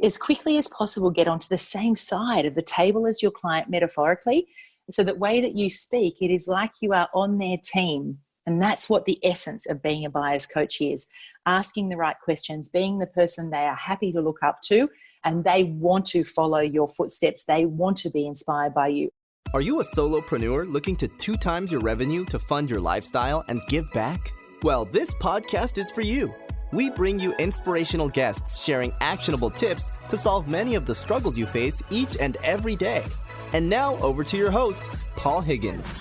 as quickly as possible get onto the same side of the table as your client metaphorically. So that way that you speak, it is like you are on their team. And that's what the essence of being a buyer's coach is. Asking the right questions, being the person they are happy to look up to, and they want to follow your footsteps. They want to be inspired by you. Are you a solopreneur looking to 2 times your revenue to fund your lifestyle and give back? Well, this podcast is for you. We bring you inspirational guests sharing actionable tips to solve many of the struggles you face each and every day. And now over to your host, Paul Higgins.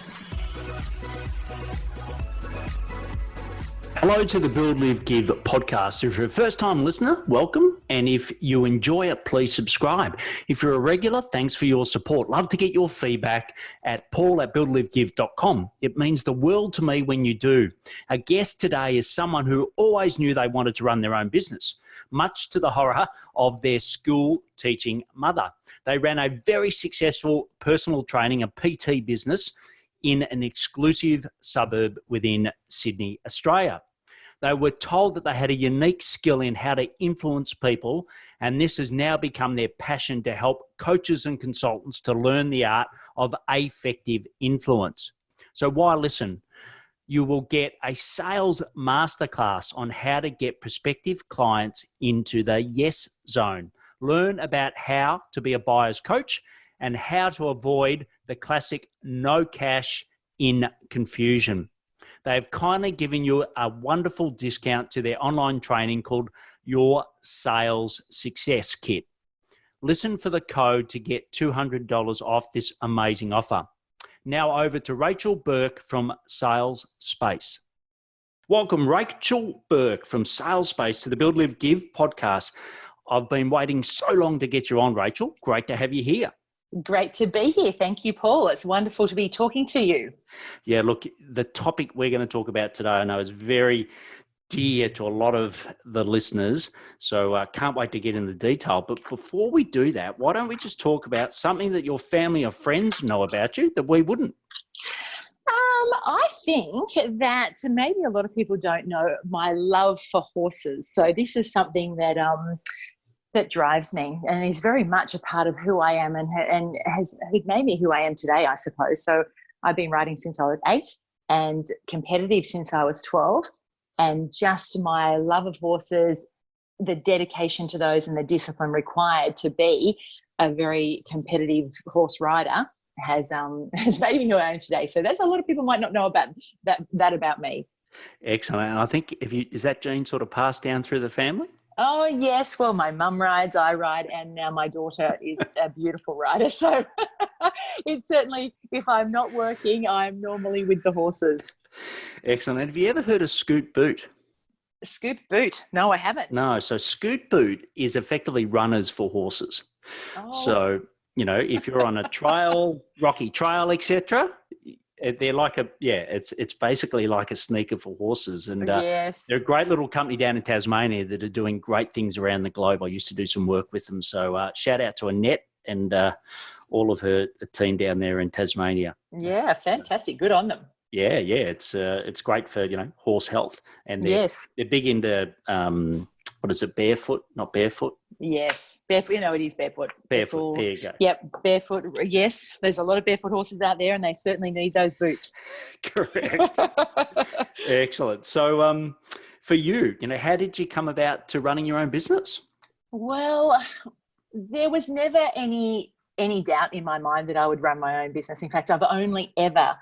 Hello to the Build, Live, Give podcast. If you're a first-time listener, welcome. And if you enjoy it, please subscribe. If you're a regular, thanks for your support. Love to get your feedback at paul@buildlivegive.com. It means the world to me when you do. Our guest today is someone who always knew they wanted to run their own business, much to the horror of their school teaching mother. They ran a very successful personal training, a PT business, in an exclusive suburb within Sydney, Australia. They were told that they had a unique skill in how to influence people, and this has now become their passion to help coaches and consultants to learn the art of affective influence. So why listen? You will get a sales masterclass on how to get prospective clients into the yes zone. Learn about how to be a buyer's coach and how to avoid the classic no cash in confusion. They've kindly given you a wonderful discount to their online training called Your Sales Success Kit. Listen for the code to get $200 off this amazing offer. Now over to Rachel Bourke from Sales Space. Welcome, Rachel Bourke from Sales Space to the Build, Live, Give podcast. I've been waiting so long to get you on, Rachel. Great to have you here. Great to be here. Thank you, Paul. It's wonderful to be talking to you. Yeah, look, the topic we're going to talk about today, I know, is very dear to a lot of the listeners, so I can't wait to get into the detail. But before we do that, why don't we just talk about something that your family or friends know about you that we wouldn't? I think that maybe a lot of people don't know my love for horses. So this is something that that drives me and is very much a part of who I am and has made me who I am today, I suppose. So I've been riding since I was 8 and competitive since I was 12, and just my love of horses, the dedication to those and the discipline required to be a very competitive horse rider has made me who I am today. So that's a lot of people might not know about that about me. Excellent. And I think is that gene sort of passed down through the family? Oh, yes. Well, my mum rides, I ride, and now my daughter is a beautiful rider. So it's certainly, if I'm not working, I'm normally with the horses. Excellent. And have you ever heard of scoot boot? Scoot boot? No, I haven't. No. So scoot boot is effectively runners for horses. Oh. So, you know, if you're on a trail, rocky trail, etc., they're like it's basically like a sneaker for horses. And yes. They're a great little company down in Tasmania that are doing great things around the globe. I used to do some work with them. So shout out to Annette and all of her team down there in Tasmania. Yeah, fantastic. Good on them. Yeah. It's great for, horse health. And they're big into, what is it, barefoot, not barefoot? Yes, barefoot. It is barefoot. Barefoot, there you go. Yep, barefoot. Yes, there's a lot of barefoot horses out there and they certainly need those boots. Correct. Excellent. So for you, how did you come about to running your own business? Well, there was never any doubt in my mind that I would run my own business. In fact, I've only ever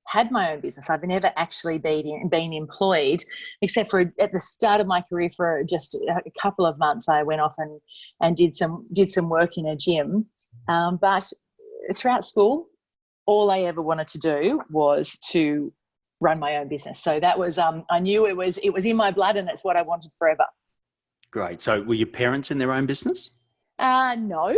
had my own business. I've never actually been employed, except for at the start of my career for just a couple of months. I went off and did some work in a gym. But throughout school, all I ever wanted to do was to run my own business. So that was I knew it was in my blood, and it's what I wanted forever. Great. So were your parents in their own business? No.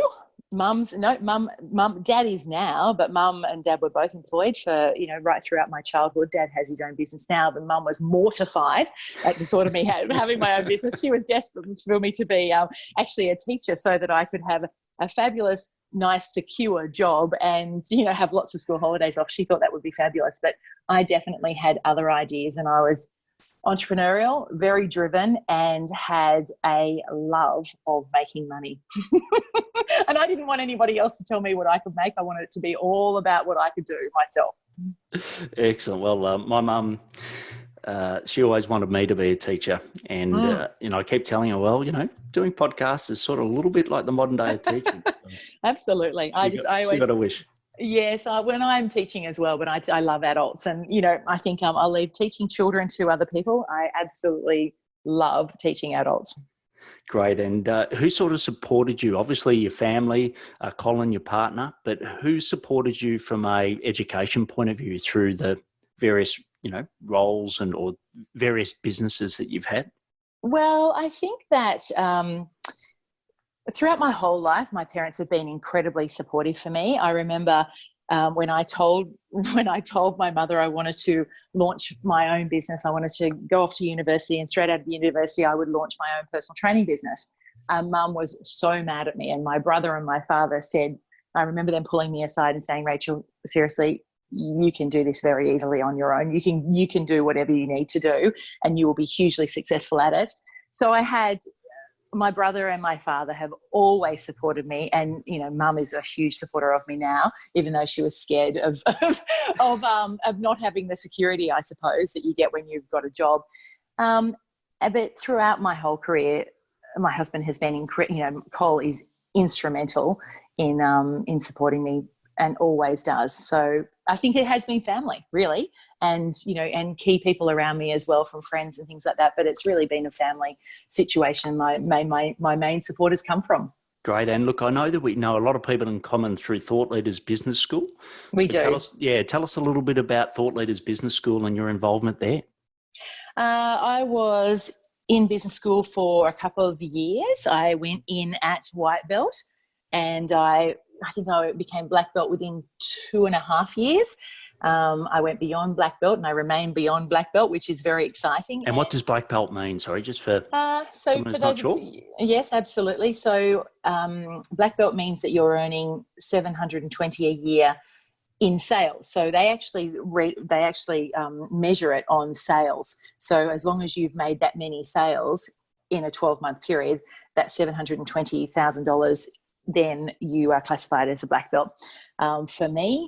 Dad is now, but mum and dad were both employed for, right throughout my childhood. Dad has his own business now, but mum was mortified at the thought of me having my own business. She was desperate for me to be actually a teacher so that I could have a fabulous, nice, secure job and, have lots of school holidays off. She thought that would be fabulous, but I definitely had other ideas, and I was entrepreneurial, very driven, and had a love of making money. And I didn't want anybody else to tell me what I could make. I wanted it to be all about what I could do myself. Excellent. Well, my mum, she always wanted me to be a teacher. And, I keep telling her, well, doing podcasts is sort of a little bit like the modern day of teaching. Absolutely. She got a wish. Yes, when I'm teaching as well, but I love adults. And, I think I'll leave teaching children to other people. I absolutely love teaching adults. Great. And who sort of supported you? Obviously, your family, Colin, your partner, but who supported you from a education point of view through the various, roles or various businesses that you've had? Well, I think that throughout my whole life, my parents have been incredibly supportive for me. I remember when I told my mother I wanted to launch my own business, I wanted to go off to university, and straight out of the university, I would launch my own personal training business. Mum was so mad at me, and my brother and my father said, I remember them pulling me aside and saying, Rachel, seriously, you can do this very easily on your own. You can do whatever you need to do, and you will be hugely successful at it. So I had my brother and my father have always supported me, and Mum is a huge supporter of me now, even though she was scared of not having the security, I suppose, that you get when you've got a job. But throughout my whole career, my husband has been Cole is instrumental in supporting me, and always does. So I think it has been family, really, and key people around me as well, from friends and things like that. But it's really been a family situation. My main supporters come from. Great. And look, I know that we know a lot of people in common through Thought Leaders Business School. We do. Tell us a little bit about Thought Leaders Business School and your involvement there. I was in business school for a couple of years. I went in at white belt, and I think I became black belt within 2.5 years. I went beyond black belt, and I remain beyond black belt, which is very exciting. And what does black belt mean? Sorry, just for so for those, sure. Yes, absolutely. So black belt means that you're earning $720 a year in sales. So they actually measure it on sales. So as long as you've made that many sales in a 12-month period, that $720,000, then you are classified as a black belt. For me,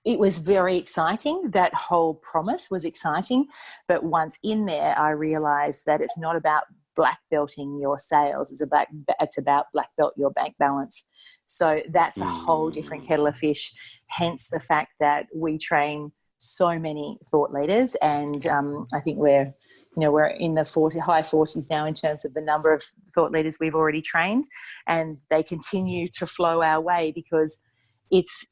it was very exciting. That whole promise was exciting. But once in there, I realized that it's not about black belting your sales. It's about black belt your bank balance. So that's a whole different kettle of fish. Hence the fact that we train so many thought leaders, and I think we're in the high 40s now in terms of the number of thought leaders we've already trained, and they continue to flow our way, because it's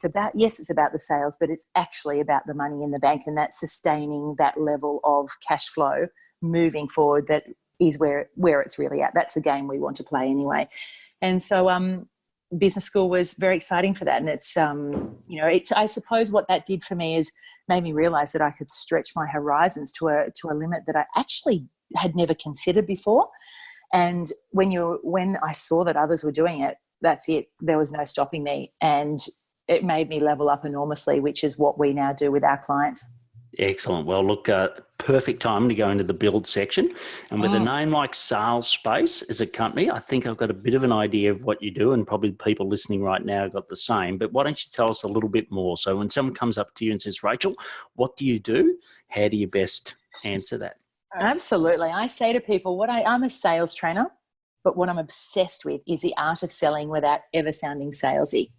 about, yes, it's about the sales, but it's actually about the money in the bank, and that sustaining that level of cash flow moving forward. That is where it's really at. That's the game we want to play anyway. And so business school was very exciting for that. And it's I suppose what that did for me is made me realize that I could stretch my horizons to a limit that I actually had never considered before. And when I saw that others were doing it, that's it. There was no stopping me, and it made me level up enormously, which is what we now do with our clients. Excellent. Well, look, perfect time to go into the build section. And with a name like Salespace as a company, I think I've got a bit of an idea of what you do, and probably people listening right now got the same. But why don't you tell us a little bit more? So when someone comes up to you and says, Rachel, what do you do? How do you best answer that? Absolutely. I say to people, I'm a sales trainer, but what I'm obsessed with is the art of selling without ever sounding salesy.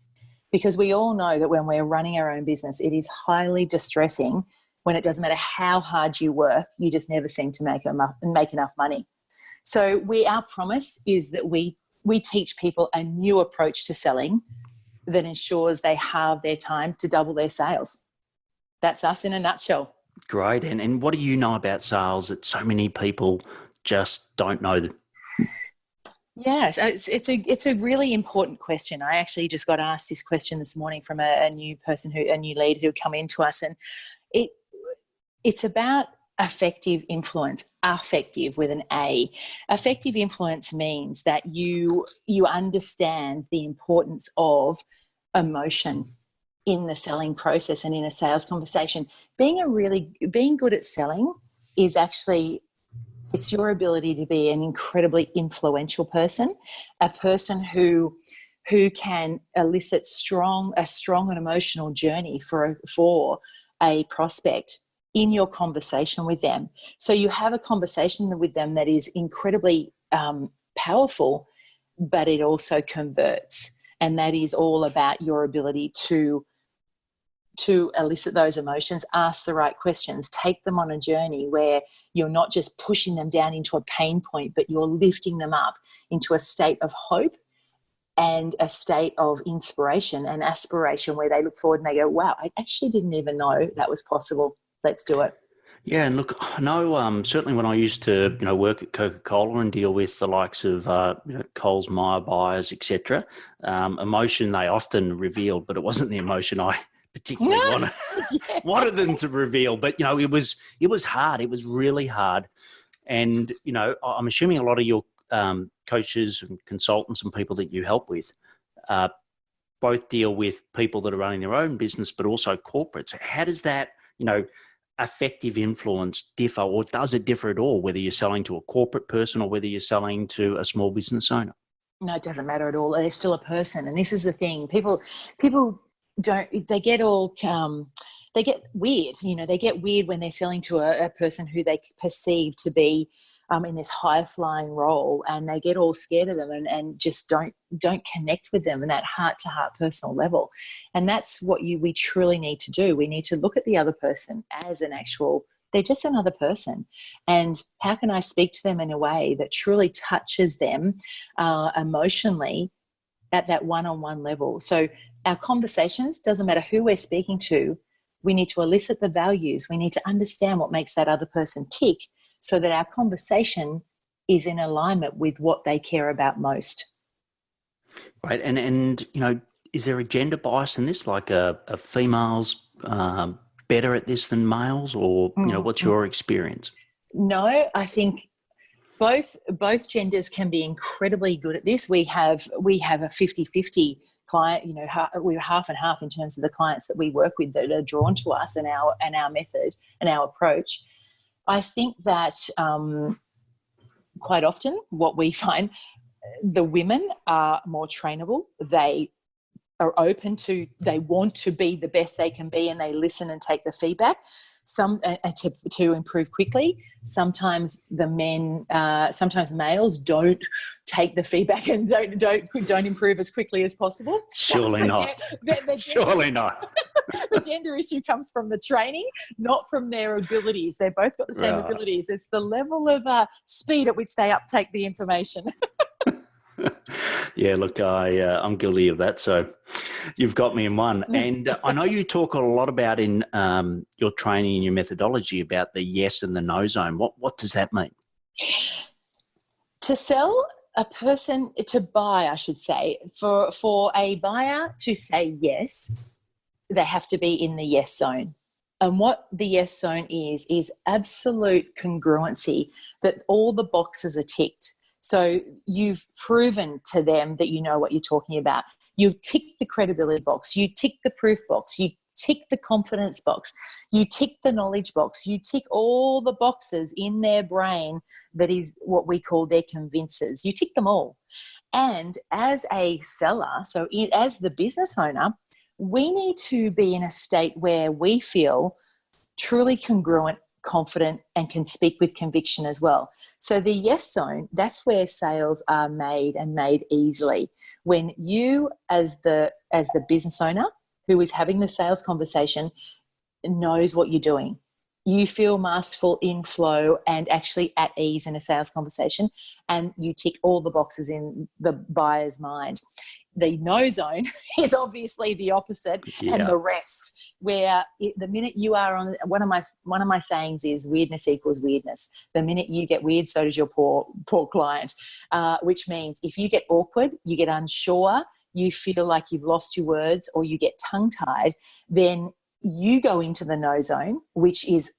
Because we all know that when we're running our own business, it is highly distressing when it doesn't matter how hard you work, you just never seem to make enough money. So our promise is that we teach people a new approach to selling that ensures they have their time to double their sales. That's us in a nutshell. Great. And what do you know about sales that so many people just don't know? Yes, it's a really important question. I actually just got asked this question this morning from a new lead who come into us, and it's about affective influence, affective with an A. Affective influence means that you understand the importance of emotion in the selling process and in a sales conversation. Being good at selling is actually, it's your ability to be an incredibly influential person, a person who can elicit a strong and emotional journey for a prospect in your conversation with them. So you have a conversation with them that is incredibly powerful, but it also converts. And that is all about your ability to elicit those emotions, ask the right questions, take them on a journey where you're not just pushing them down into a pain point, but you're lifting them up into a state of hope and a state of inspiration and aspiration, where they look forward and they go, wow, I actually didn't even know that was possible. Let's do it. Yeah, and look, I know certainly when I used to, work at Coca-Cola and deal with the likes of, Coles, Myer buyers, etc., emotion they often revealed, but it wasn't the emotion I particularly wanted them to reveal. But it was hard. It was really hard, and I'm assuming a lot of your coaches and consultants and people that you help with both deal with people that are running their own business, but also corporates. How does that, affective influence differ, or does it differ at all, whether you're selling to a corporate person or whether you're selling to a small business owner? No, it doesn't matter at all. They're still a person. And this is the thing. People they get weird. They get weird when they're selling to a person who they perceive to be in this high flying role, and they get all scared of them and just don't connect with them in that heart to heart personal level. And that's what we truly need to do. We need to look at the other person as they're just another person. And how can I speak to them in a way that truly touches them emotionally at that one-on-one level? So our conversations, doesn't matter who we're speaking to, we need to elicit the values. We need to understand what makes that other person tick, so that our conversation is in alignment with what they care about most. Right. And is there a gender bias in this? Like a females better at this than males, or, what's your experience? No, I think both genders can be incredibly good at this. We have a 50-50 client, we're half and half in terms of the clients that we work with that are drawn to us and our method and our approach. I think that quite often what we find, the women are more trainable. They are open to, they want to be the best they can be, and they listen and take the feedback. Some to improve quickly. Sometimes sometimes males don't take the feedback and don't improve as quickly as possible. Surely not. Surely not. The gender issue comes from the training, not from their abilities. They've both got the same abilities. It's the level of speed at which they uptake the information. Yeah, look, I'm guilty of that. So you've got me in one. And I know you talk a lot about in your training and your methodology about the yes and the no zone. What does that mean? To sell a person, to buy, I should say, for a buyer to say yes, they have to be in the yes zone. And what the yes zone is absolute congruency, that all the boxes are ticked. So you've proven to them that you know what you're talking about. You tick the credibility box. You tick the proof box. You tick the confidence box. You tick the knowledge box. You tick all the boxes in their brain that is what we call their convincers. You tick them all. And as a seller, so as the business owner, we need to be in a state where we feel truly congruent, confident, and can speak with conviction as well. So the yes zone, that's where sales are made, and made easily. When you, as the business owner who is having the sales conversation, knows what you're doing. You feel masterful, in flow, and actually at ease in a sales conversation, and you tick all the boxes in the buyer's mind. The no zone is obviously the opposite, and the rest, where the minute you are on, one of my sayings is weirdness equals weirdness. The minute you get weird, so does your poor client, which means if you get awkward, you get unsure, you feel like you've lost your words, or you get tongue-tied, then you go into the no zone, which is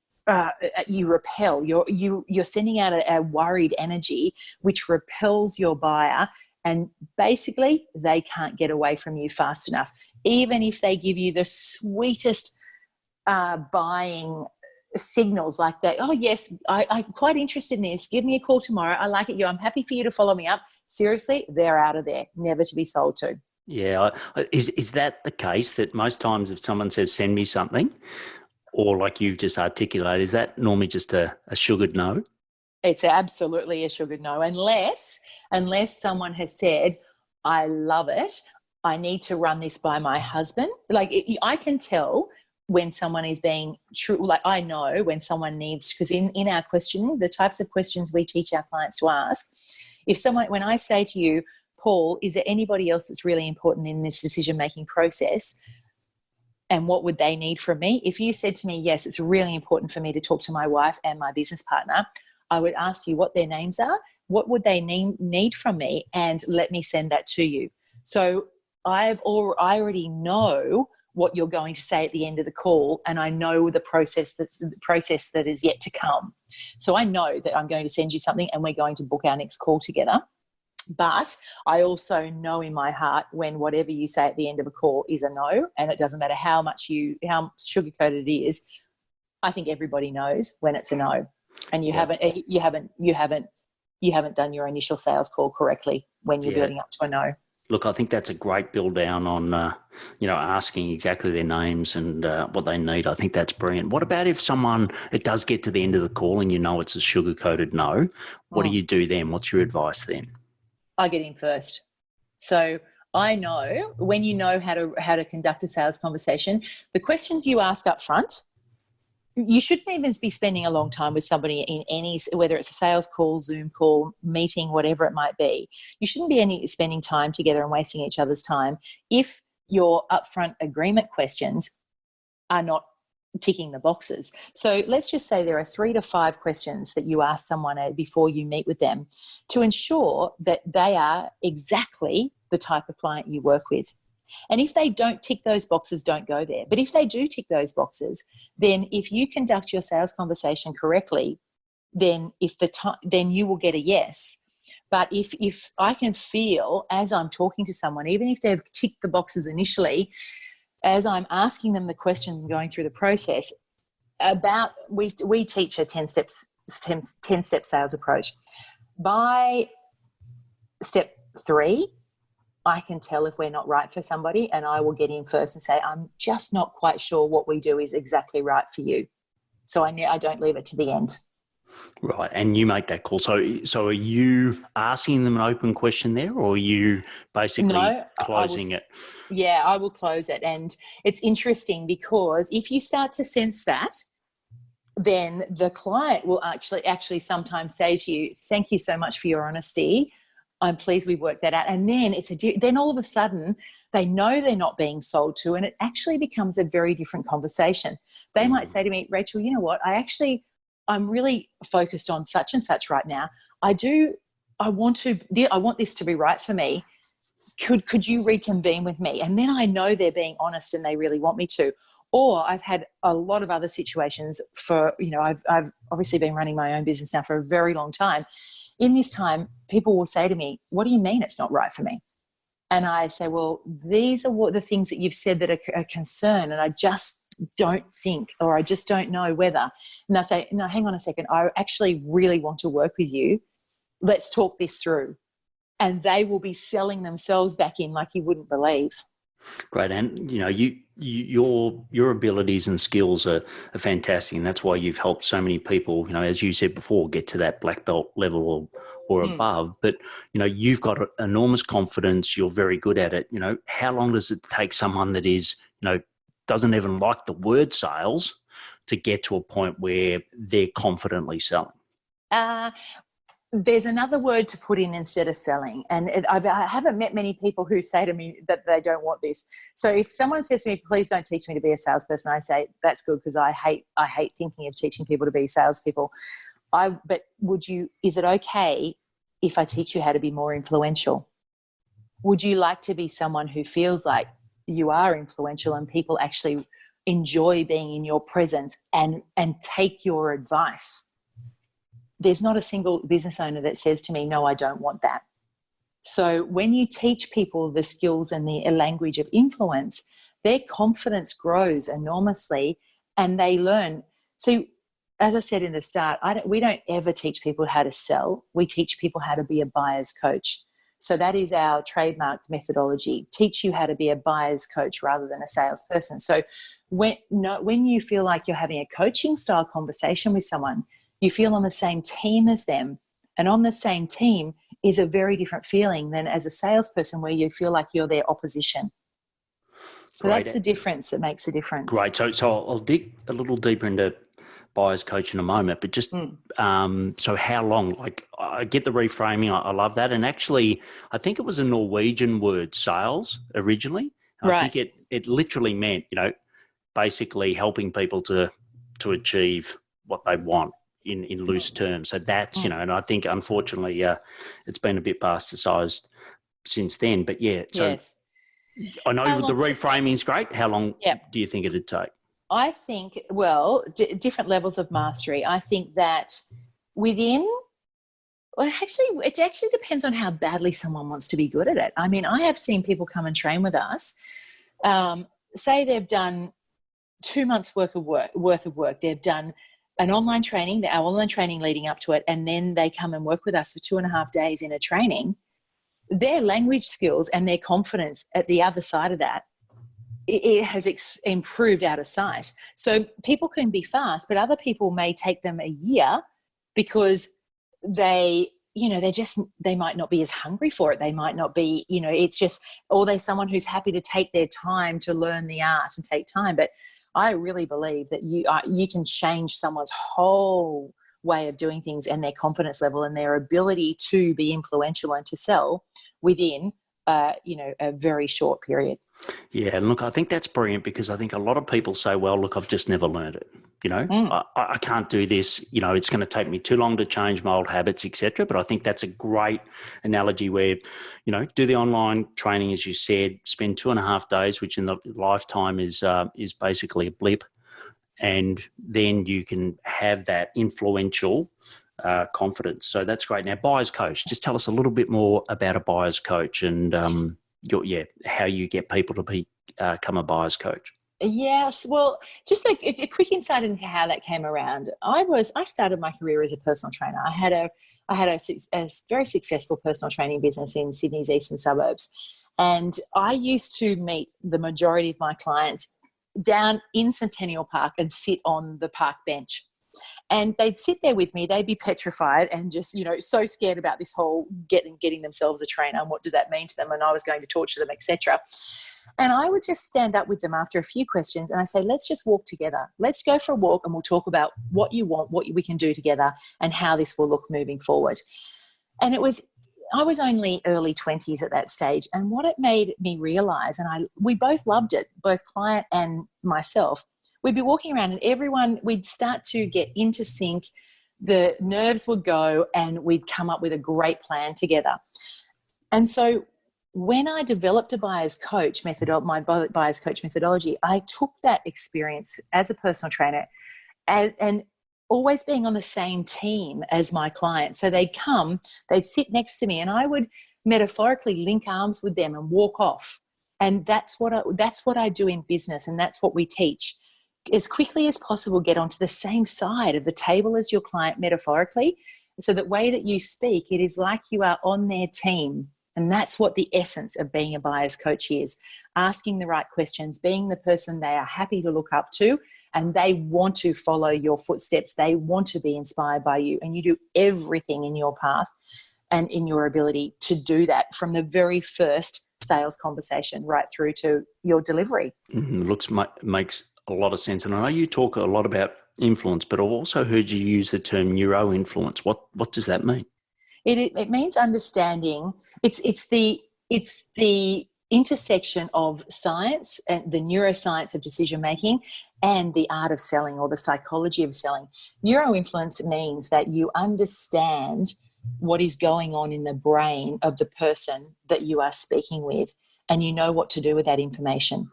you repel. You're sending out a worried energy, which repels your buyer And basically, they can't get away from you fast enough. Even if they give you the sweetest buying signals like that, oh, yes, I'm quite interested in this. Give me a call tomorrow. I like it. I'm happy for you to follow me up. Seriously, they're out of there, never to be sold to. Yeah. Is that the case, that most times if someone says, send me something, or like you've just articulated, is that normally just a sugared no? It's absolutely a sugared no, unless someone has said, I love it. I need to run this by my husband. I can tell when someone is being true. Like, I know when someone needs, because in our questioning, the types of questions we teach our clients to ask, when I say to you, Paul, is there anybody else that's really important in this decision-making process? And what would they need from me? If you said to me, yes, it's really important for me to talk to my wife and my business partner, I would ask you what their names are, what would they need from me, and let me send that to you. So I already know what you're going to say at the end of the call, and I know the process that is yet to come. So I know that I'm going to send you something and we're going to book our next call together. But I also know in my heart when whatever you say at the end of a call is a no, and it doesn't matter how sugar-coated it is. I think everybody knows when it's a no, and you haven't done your initial sales call correctly when you're building up to a no. Look, I think that's a great build down on, asking exactly their names and what they need. I think that's brilliant. What about if it does get to the end of the call and it's a sugar-coated no? What do you do then? What's your advice then? I get in first. So I know when you know how to conduct a sales conversation, the questions you ask up front, you shouldn't even be spending a long time with somebody in any, whether it's a sales call, Zoom call, meeting, whatever it might be. You shouldn't be spending time together and wasting each other's time if your upfront agreement questions are not ticking the boxes. So let's just say there are 3 to 5 questions that you ask someone before you meet with them to ensure that they are exactly the type of client you work with. And if they don't tick those boxes, don't go there. But if they do tick those boxes, then if you conduct your sales conversation correctly, then then you will get a yes. But if I can feel as I'm talking to someone, even if they've ticked the boxes initially, as I'm asking them the questions and going through the process, we teach a 10-step sales approach. By step 3, I can tell if we're not right for somebody, and I will get in first and say, I'm just not quite sure what we do is exactly right for you. So I don't leave it to the end. Right, and you make that call. So are you asking them an open question there, or are you basically closing it? Yeah, I will close it. And it's interesting because if you start to sense that, then the client will actually sometimes say to you, thank you so much for your honesty. I'm pleased we worked that out. And then then all of a sudden they know they're not being sold to, and it actually becomes a very different conversation. They might say to me, Rachel, you know what? I'm really focused on such and such right now. I want this to be right for me. Could you reconvene with me? And then I know they're being honest and they really want me to. Or I've had a lot of other situations I've obviously been running my own business now for a very long time. In this time, people will say to me, what do you mean it's not right for me? And I say, well, these are the things that you've said that are a concern, and I just don't think, or I just don't know whether. And I say, no, hang on a second. I actually really want to work with you. Let's talk this through. And they will be selling themselves back in like you wouldn't believe. Great. And, your abilities and skills are fantastic. And that's why you've helped so many people, as you said before, get to that black belt level or above. But, you've got enormous confidence. You're very good at it. How long does it take someone that is, doesn't even like the word sales to get to a point where they're confidently selling? There's another word to put in instead of selling. And I haven't met many people who say to me that they don't want this. So if someone says to me, please don't teach me to be a salesperson, I say, that's good, because I hate thinking of teaching people to be salespeople. But is it okay if I teach you how to be more influential? Would you like to be someone who feels like you are influential and people actually enjoy being in your presence and take your advice? There's not a single business owner that says to me, no, I don't want that. So when you teach people the skills and the language of influence, their confidence grows enormously and they learn. So as I said in the start, we don't ever teach people how to sell. We teach people how to be a buyer's coach. So that is our trademarked methodology. Teach you how to be a buyer's coach rather than a salesperson. So when you feel like you're having a coaching style conversation with someone, you feel on the same team as them. And on the same team is a very different feeling than as a salesperson where you feel like you're their opposition. So Great. that's the difference that makes a difference. Great. So I'll dig a little deeper into buyer's coach in a moment, but just so how long? Like, I get the reframing. I love that. And actually, I think it was a Norwegian word, sales, originally. Right. I think it literally meant, basically helping people to achieve what they want in loose terms. So that's, and I think unfortunately it's been a bit bastardized since then. But yeah, so yes. I know the reframing is great. How long do you think it'd take? I think, different levels of mastery. I think that it actually depends on how badly someone wants to be good at it. I mean, I have seen people come and train with us, say they've done 2 months worth of work. They've done our online training leading up to it, and then they come and work with us for 2.5 days in a training. Their language skills and their confidence at the other side of that, it has improved out of sight. So people can be fast, but other people may take them a year because they might not be as hungry for it. They might not be, it's just, or they're someone who's happy to take their time to learn the art and take time. But I really believe that you can change someone's whole way of doing things and their confidence level and their ability to be influential and to sell within a very short period. Yeah, and look, I think that's brilliant because I think a lot of people say, well, look, I've just never learned it. I can't do this. It's going to take me too long to change my old habits, etc. But I think that's a great analogy where, do the online training, as you said, spend 2.5 days, which in the lifetime is basically a blip. And then you can have that influential confidence. So that's great. Now, buyer's coach, just tell us a little bit more about a buyer's coach and how you get people to become a buyer's coach. Yes. Well, just a quick insight into how that came around. I started my career as a personal trainer. I had a very successful personal training business in Sydney's eastern suburbs. And I used to meet the majority of my clients down in Centennial Park and sit on the park bench. And they'd sit there with me, they'd be petrified and just, so scared about this whole getting themselves a trainer and what did that mean to them, and I was going to torture them, etc. And I would just stand up with them after a few questions and I say, let's just walk together. Let's go for a walk and we'll talk about what you want, what we can do together and how this will look moving forward. And I was only early 20s at that stage. And what it made me realize, and we both loved it, both client and myself, we'd be walking around and we'd start to get into sync, the nerves would go and we'd come up with a great plan together. And so when I developed a buyer's coach my buyer's coach methodology, I took that experience as a personal trainer and always being on the same team as my client. So they'd sit next to me and I would metaphorically link arms with them and walk off. And that's what I do in business, and that's what we teach. As quickly as possible, get onto the same side of the table as your client metaphorically. So that way that you speak, it is like you are on their team. And that's what the essence of being a buyer's coach is. Asking the right questions, being the person they are happy to look up to, and they want to follow your footsteps. They want to be inspired by you, and you do everything in your path and in your ability to do that from the very first sales conversation right through to your delivery. Makes a lot of sense. And I know you talk a lot about influence, but I've also heard you use the term neuro influence. What does that mean? It means understanding. It's the intersection of science and the neuroscience of decision making and the art of selling, or the psychology of selling. Neuro influence means that you understand what is going on in the brain of the person that you are speaking with, and you know what to do with that information.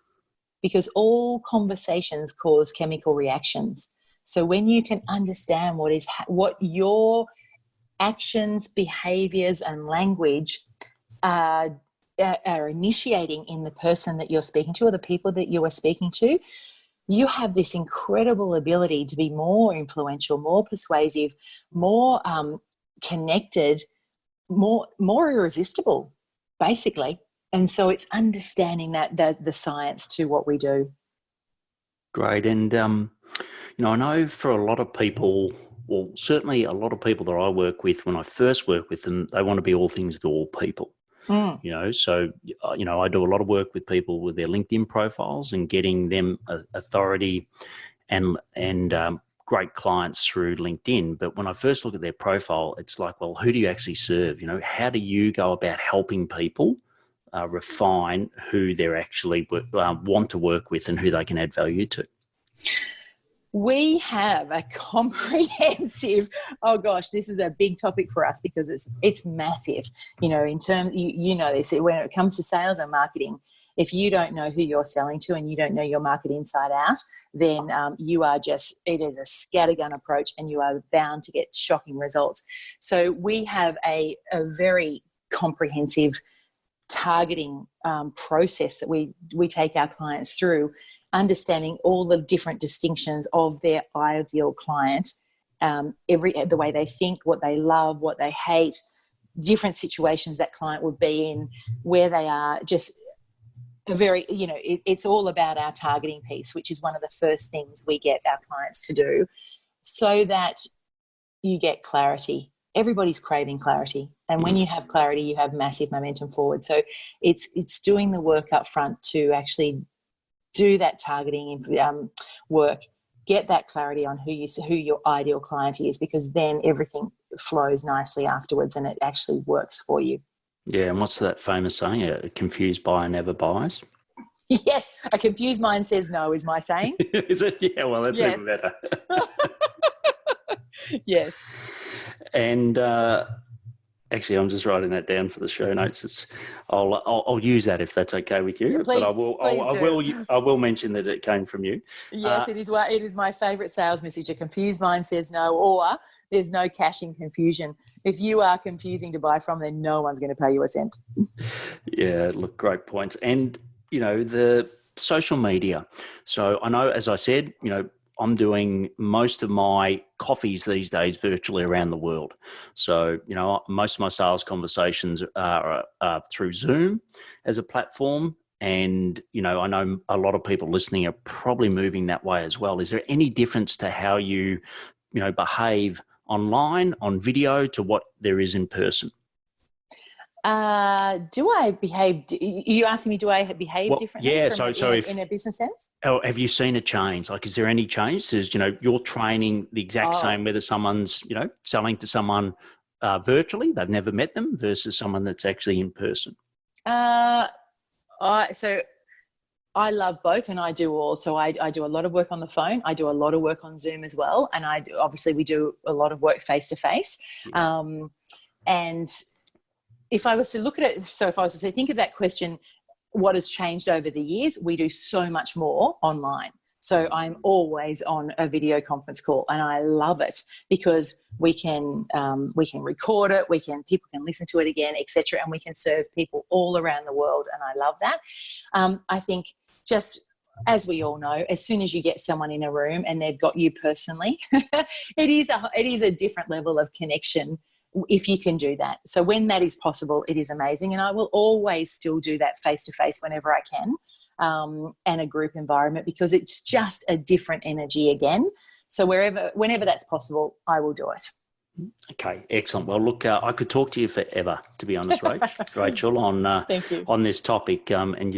Because all conversations cause chemical reactions. So when you can understand what your actions, behaviors, and language are initiating in the person that you're speaking to or the people that you are speaking to, you have this incredible ability to be more influential, more persuasive, more connected, more irresistible, basically. And so it's understanding that the science to what we do. Great. And, I know for a lot of people, well, certainly a lot of people that I work with, when I first work with them, they want to be all things to all people. So, I do a lot of work with people with their LinkedIn profiles and getting them authority and great clients through LinkedIn. But when I first look at their profile, it's like, well, who do you actually serve? How do you go about helping people refine who they're actually want to work with and who they can add value to? We have a comprehensive, oh gosh, this is a big topic for us because it's massive. In terms, you know this, when it comes to sales and marketing, if you don't know who you're selling to and you don't know your market inside out, then it is a scattergun approach and you are bound to get shocking results. So we have a very comprehensive targeting process that we take our clients through, understanding all the different distinctions of their ideal client, the way they think, what they love, what they hate, different situations that client would be in, where they are, just a very, it's all about our targeting piece, which is one of the first things we get our clients to do so that you get clarity. Everybody's craving clarity. And when you have clarity, you have massive momentum forward. So it's doing the work up front to actually do that targeting work, get that clarity on who your ideal client is, because then everything flows nicely afterwards and it actually works for you. Yeah, and what's that famous saying? A confused buyer never buys. Yes, a confused mind says no is my saying. Is it? Yeah, well, that's even better. Yes. And actually, I'm just writing that down for the show notes. I'll use that if that's okay with you. Please, but I will mention that it came from you. Yes, it is my favourite sales message. A confused mind says no, or there's no cash in confusion. If you are confusing to buy from, then no one's going to pay you a cent. Yeah, look, great points. And the social media. So I know, as I said, I'm doing most of my coffees these days virtually around the world. So, most of my sales conversations are through Zoom as a platform. And, I know a lot of people listening are probably moving that way as well. Is there any difference to how you, behave online, on video, to what there is in person? Do I behave? You asking me, do I behave differently? Yeah. In a business sense? Oh, have you seen a change? Like, is there any change? Is you're training the exact same whether someone's selling to someone virtually, they've never met them, versus someone that's actually in person? I love both, and I do all. So I do a lot of work on the phone. I do a lot of work on Zoom as well, and obviously we do a lot of work face to face. And if I was to look at it, so if I was to say, think of that question, what has changed over the years? We do so much more online. So I'm always on a video conference call, and I love it because we can record it, people can listen to it again, etc., and we can serve people all around the world, and I love that. I think, just as we all know, as soon as you get someone in a room and they've got you personally, it is a different level of connection if you can do that. So when that is possible, it is amazing, and I will always still do that face-to-face whenever I can, and a group environment, because it's just a different energy again. So whenever that's possible, I will do it. Okay, excellent. Well, look, I could talk to you forever, to be honest, Rachel, Thank you. on this topic. And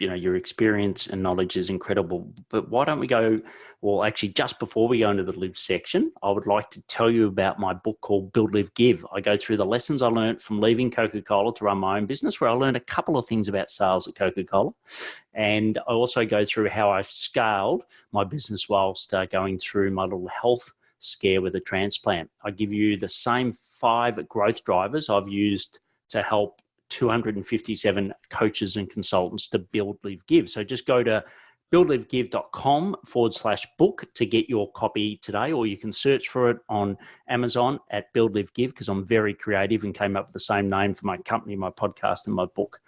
your experience and knowledge is incredible. But why don't we go? Well, actually, just before we go into the live section, I would like to tell you about my book called Build, Live, Give. I go through the lessons I learned from leaving Coca-Cola to run my own business, where I learned a couple of things about sales at Coca-Cola. And I also go through how I've scaled my business whilst going through my little health scare with a transplant. I give you the same 5 growth drivers I've used to help 257 coaches and consultants to build, live, give. So just go to buildlivegive.com/book to get your copy today, or you can search for it on Amazon at Build Live Give, because I'm very creative and came up with the same name for my company, my podcast, and my book.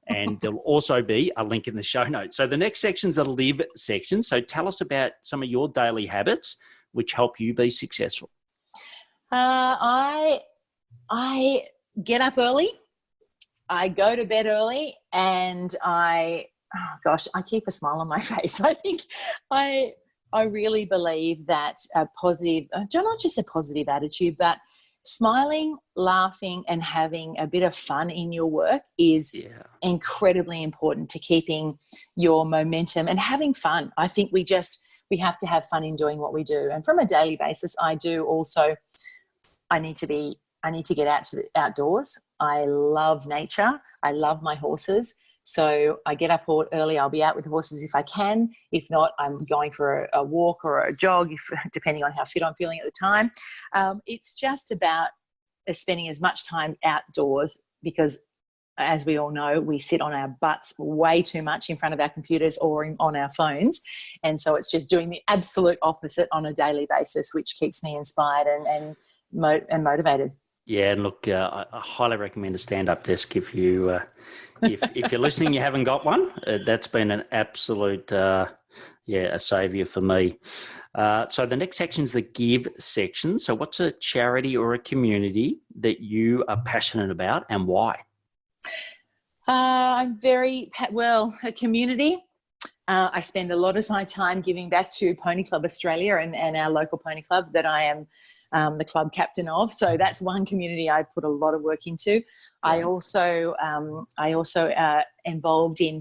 And there'll also be a link in the show notes. So the next section is the live section. So tell us about some of your daily habits which help you be successful. I get up early. I go to bed early, and I keep a smile on my face. I think I really believe that a positive, not just a positive attitude, but smiling, laughing, and having a bit of fun in your work is incredibly important to keeping your momentum and having fun. I think we have to have fun in doing what we do. And from a daily basis, I need to get out to the outdoors. I love nature. I love my horses. So I get up early. I'll be out with the horses if I can. If not, I'm going for a walk or a jog, depending on how fit I'm feeling at the time. It's just about spending as much time outdoors, because as we all know, we sit on our butts way too much in front of our computers or on our phones. And so it's just doing the absolute opposite on a daily basis, which keeps me inspired and motivated. Yeah, and look, I highly recommend a stand-up desk if you if you're listening, you haven't got one. That's been an absolute a saviour for me. So the next section is the give section. So what's a charity or a community that you are passionate about, and why? I'm a community. I spend a lot of my time giving back to Pony Club Australia and our local pony club that I am the club captain of. So that's one community I put a lot of work into. Yeah. I also involved in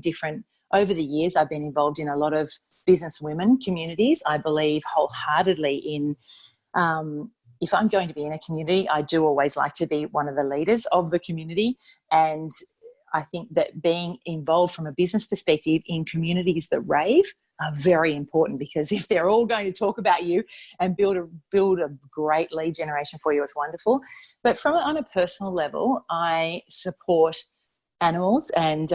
over the years, I've been involved in a lot of business women communities. I believe wholeheartedly in, if I'm going to be in a community, I do always like to be one of the leaders of the community. And I think that being involved from a business perspective in communities that rave are very important, because if they're all going to talk about you and build a great lead generation for you, it's wonderful. But on a personal level, I support animals and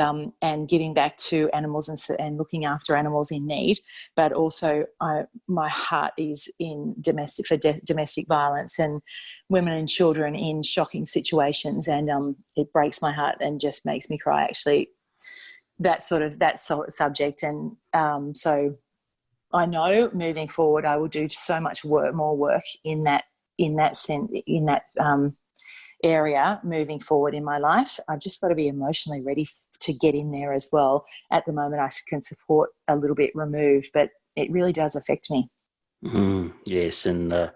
giving back to animals and looking after animals in need. But also, my heart is in domestic violence and women and children in shocking situations, and it breaks my heart and just makes me cry, actually. That subject, and so I know moving forward I will do so much more work in that area moving forward in my life. I've just got to be emotionally ready to get in there as well. At the moment, I can support a little bit removed, but it really does affect me. Yes, and I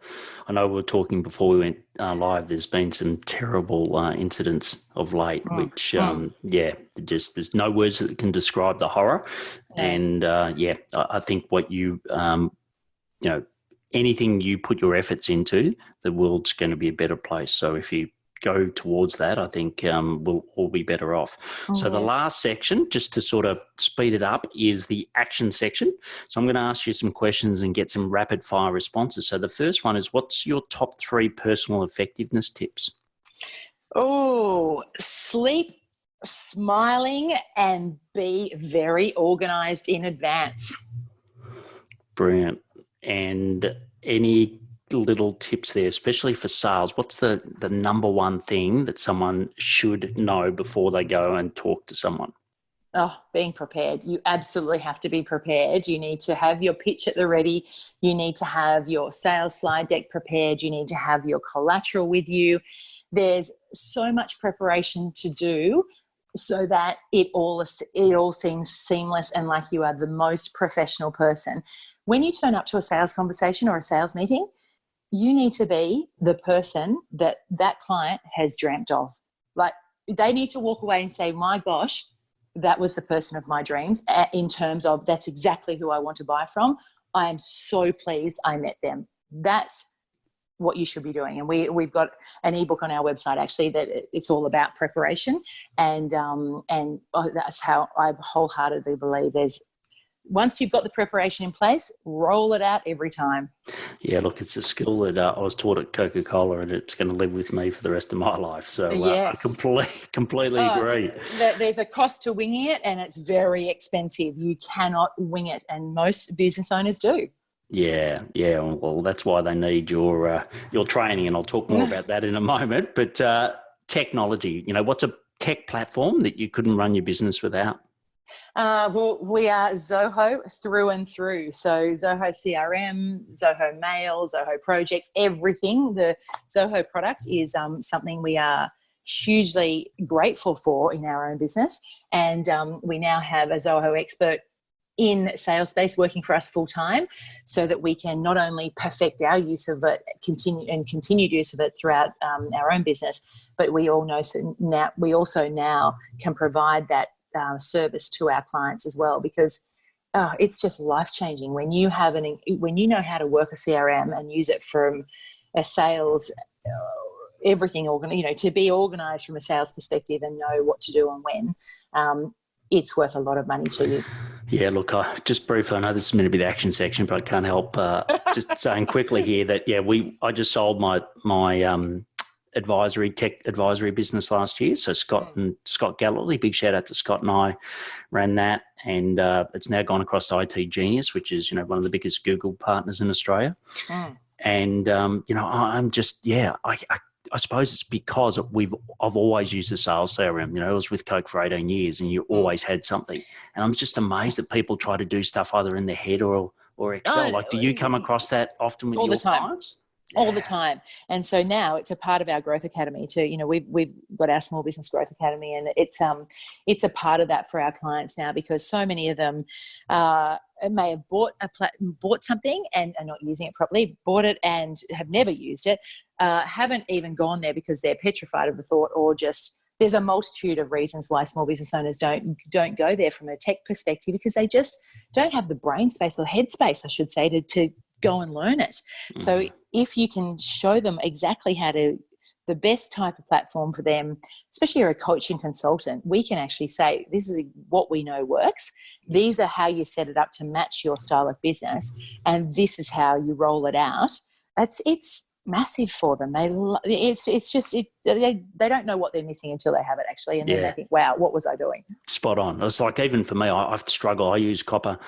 know we were talking before we went live, there's been some terrible incidents of late, which, there's no words that can describe the horror. Yeah. And, I think what you, anything you put your efforts into, the world's going to be a better place. So if you go towards that, I think we'll all be better off. So the last section, just to sort of speed it up, is the action section. So I'm going to ask you some questions and get some rapid fire responses. So the first one is, what's your top 3 personal effectiveness tips? Sleep, smiling, and be very organized in advance. Brilliant. And any little tips there, especially for sales? What's the number one thing that someone should know before they go and talk to someone? Being prepared. You absolutely have to be prepared. You need to have your pitch at the ready. You need to have your sales slide deck prepared. You need to have your collateral with you. There's so much preparation to do so that it all seems seamless and like you are the most professional person. When you turn up to a sales conversation or a sales meeting, you need to be the person that client has dreamt of. Like, they need to walk away and say, my gosh, that was the person of my dreams, in terms of that's exactly who I want to buy from. I am so pleased I met them. That's what you should be doing. And we've got an ebook on our website, actually, that it's all about preparation. And that's how I wholeheartedly believe once you've got the preparation in place, roll it out every time. Yeah, look, it's a skill that I was taught at Coca-Cola, and it's going to live with me for the rest of my life. So I Yes. completely agree. There's a cost to winging it, and it's very expensive. You cannot wing it, and most business owners do. Yeah. Well, that's why they need your training, and I'll talk more about that in a moment. But technology, what's a tech platform that you couldn't run your business without? Well, we are Zoho through and through. So Zoho CRM, Zoho Mail, Zoho Projects, everything. The Zoho product is something we are hugely grateful for in our own business. And we now have a Zoho expert in sales space working for us full time, so that we can not only perfect our use of it, continued use of it throughout our own business, but we also now can provide that service to our clients as well, because it's just life-changing when you know how to work a CRM and use it from a sales everything to be organized from a sales perspective and know what to do and when. It's worth a lot of money to you. Yeah, look, just briefly, I know this is meant to be the action section, but I can't help just saying quickly here that I just sold my tech advisory business last year. So Scott Galloway, big shout out to Scott, and I ran that, and it's now gone across to IT Genius, which is one of the biggest Google partners in Australia. And I'm just I suppose it's because I've always used the sales CRM. I was with Coke for 18 years, and you always had something. And I'm just amazed that people try to do stuff either in their head or Excel. Do you come across that often with your clients? All the time. And so now it's a part of our growth academy too. We've got our small business growth academy, and it's a part of that for our clients now, because so many of them may have bought something and are not using it properly, bought it and have never used it, haven't even gone there because they're petrified of the thought, or just there's a multitude of reasons why small business owners don't go there from a tech perspective, because they just don't have the brain space or head space, I should say, to go and learn it. So if you can show them exactly the best type of platform for them, especially you're a coach and consultant, we can actually say, this is what we know works. These are how you set it up to match your style of business. And this is how you roll it out. It's massive for them. They don't know what they're missing until they have it actually, and then they think, wow, what was I doing? Spot on. It's like, even for me, I struggle. I use Copper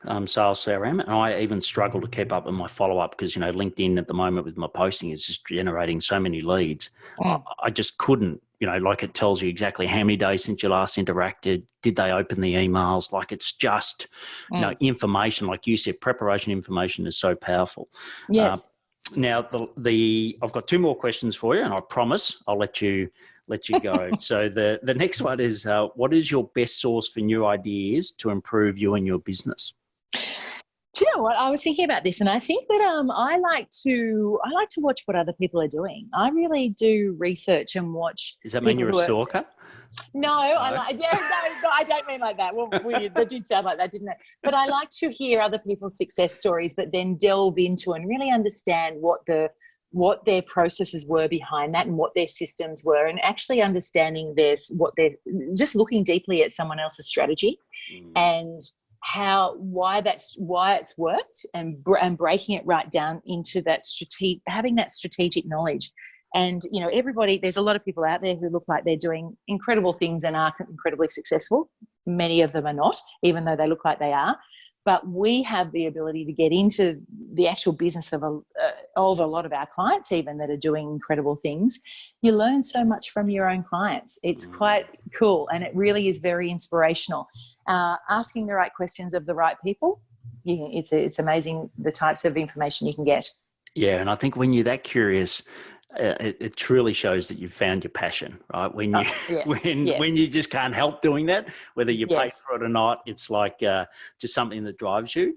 Sales CRM, and I even struggle to keep up with my follow-up because LinkedIn at the moment with my posting is just generating so many leads. I just couldn't, it tells you exactly how many days since you last interacted, did they open the emails? It's just information, like you said, preparation information is so powerful. Yes. Now, I've got two more questions for you, and I promise I'll let you go. So the next one is, what is your best source for new ideas to improve you and your business? Do you know what? I was thinking about this, and I think that I like to watch what other people are doing. I really do research and watch. Does that mean you're a stalker? No, I don't mean like that. Well, that did sound like that, didn't it? But I like to hear other people's success stories, but then delve into and really understand what their processes were behind that and what their systems were, and actually understanding what they're just looking deeply at someone else's strategy and why it's worked, and breaking it right down into that having that strategic knowledge. And, there's a lot of people out there who look like they're doing incredible things and are incredibly successful. Many of them are not, even though they look like they are. But we have the ability to get into the actual business of a lot of our clients, even that are doing incredible things. You learn so much from your own clients. It's quite cool, and it really is very inspirational. Asking the right questions of the right people, it's amazing the types of information you can get. Yeah, and I think when you're that curious, it truly shows that you've found your passion, right? When you just can't help doing that, whether you pay for it or not, it's like just something that drives you.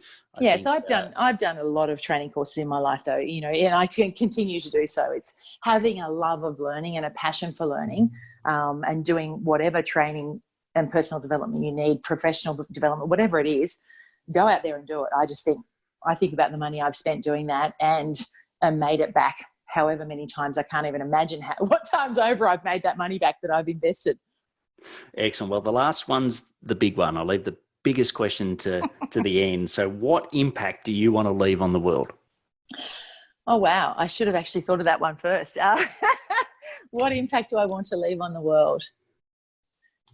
So I've done a lot of training courses in my life, though, and I can continue to do so. It's having a love of learning and a passion for learning, and doing whatever training and personal development you need, professional development, whatever it is, go out there and do it. I think about the money I've spent doing that and made it back however many times. I can't even imagine what times over I've made that money back that I've invested. Excellent. Well, the last one's the big one. I'll leave the biggest question to the end. So what impact do you want to leave on the world? Oh, wow. I should have actually thought of that one first. What impact do I want to leave on the world?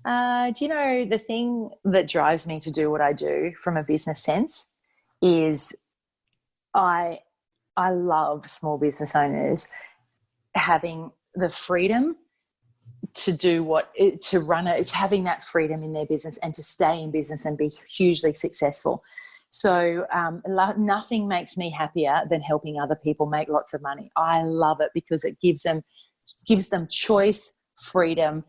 Do you know, the thing that drives me to do what I do from a business sense is I love small business owners having the freedom to do having that freedom in their business and to stay in business and be hugely successful. So nothing makes me happier than helping other people make lots of money. I love it because it gives them choice, freedom,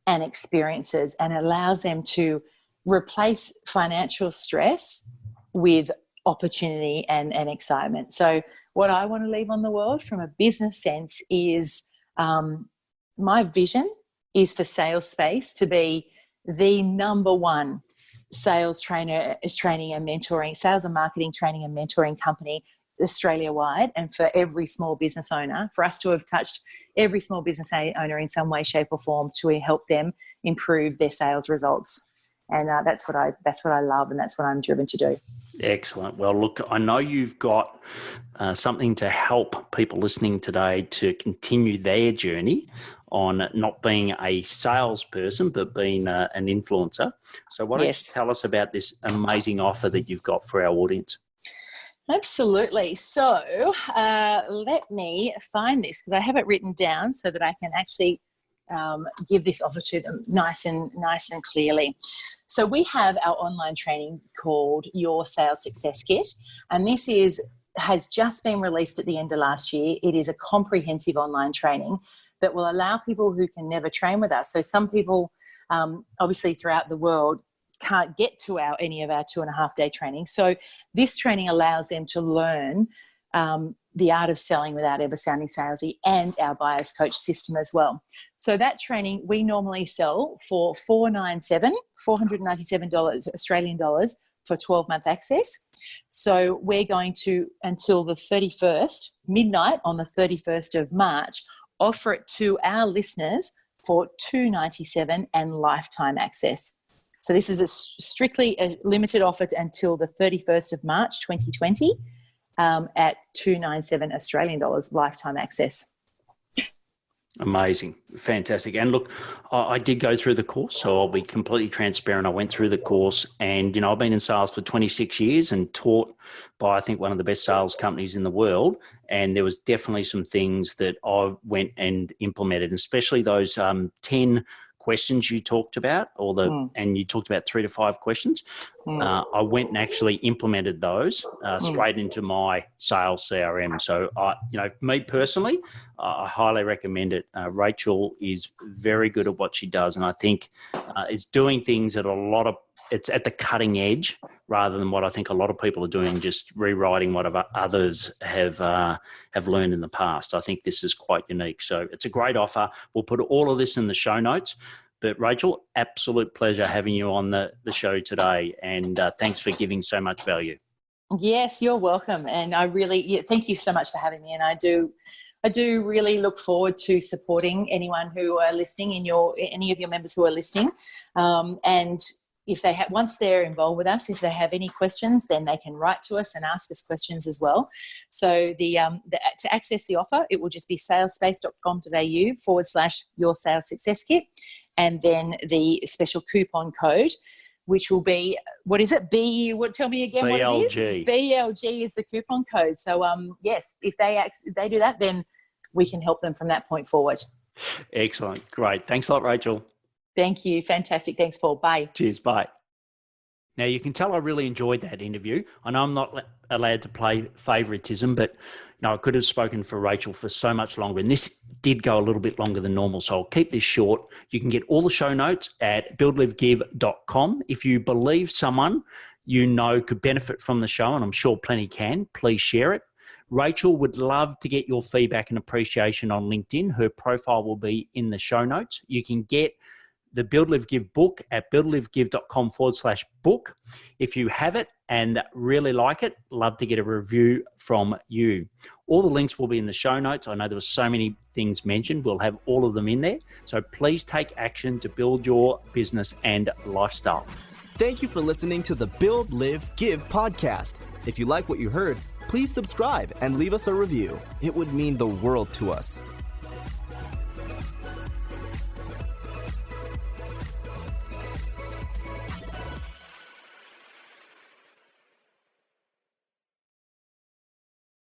and experiences, and allows them to replace financial stress with opportunity and excitement. So what I want to leave on the world from a business sense is my vision is for Sales Space to be the number one sales training and mentoring, sales and marketing training and mentoring company Australia-wide, and for every small business owner, for us to have touched every small business owner in some way, shape or form to help them improve their sales results. And that's what I love, and that's what I'm driven to do. Excellent. Well, look, I know you've got something to help people listening today to continue their journey on not being a salesperson, but being an influencer. So why don't you tell us about this amazing offer that you've got for our audience? Absolutely. So let me find this, because I have it written down so that I can actually give this offer to them nice and clearly. So we have our online training called Your Sales Success Kit, and this has just been released at the end of last year. It is a comprehensive online training that will allow people who can never train with us. So some people, obviously throughout the world, can't get to any of our 2.5-day training. So this training allows them to learn the art of selling without ever sounding salesy, and our buyer's coach system as well. So that training we normally sell for $497 Australian dollars for 12-month access. So we're going to, until the 31st, midnight on the 31st of March, offer it to our listeners for $297 and lifetime access. So this is strictly a limited offer until the 31st of March 2020 at $297 Australian dollars lifetime access. Amazing. Fantastic. And look, I did go through the course, so I'll be completely transparent. I went through the course, and, you know, I've been in sales for 26 years and taught by, I think, one of the best sales companies in the world. And there was definitely some things that I went and implemented, especially those 10 questions you talked about, and you talked about 3 to 5 questions. I went and actually implemented those straight into my sales CRM. So, me personally, I highly recommend it. Rachel is very good at what she does, and I think is doing things that it's at the cutting edge rather than what I think a lot of people are doing, just rewriting what others have learned in the past. I think this is quite unique. So it's a great offer. We'll put all of this in the show notes. But Rachel, absolute pleasure having you on the show today, and thanks for giving so much value. Yes, you're welcome. And I really, thank you so much for having me. And I do really look forward to supporting anyone who are listening, any of your members who are listening. And if they once they're involved with us, if they have any questions, then they can write to us and ask us questions as well. So to access the offer, it will just be salespace.com.au/your sales success kit. And then the special coupon code, which will be, what is it? Tell me again BLG. What it is. BLG is the coupon code. So yes, if they do that, then we can help them from that point forward. Excellent. Great. Thanks a lot, Rachel. Thank you. Fantastic. Thanks, Paul. Bye. Cheers. Bye. Now, you can tell I really enjoyed that interview. I know I'm not allowed to play favoritism, but I could have spoken for Rachel for so much longer. And this did go a little bit longer than normal, so I'll keep this short. You can get all the show notes at buildlivegive.com. If you believe someone you know could benefit from the show, and I'm sure plenty can, please share it. Rachel would love to get your feedback and appreciation on LinkedIn. Her profile will be in the show notes. You can get the Build Live Give book at buildlivegive.com/book. If you have it and really like it, love to get a review from you. All the links will be in the show notes. I know there were so many things mentioned. We'll have all of them in there. So please take action to build your business and lifestyle. Thank you for listening to the Build, Live, Give podcast. If you like what you heard, please subscribe and leave us a review. It would mean the world to us.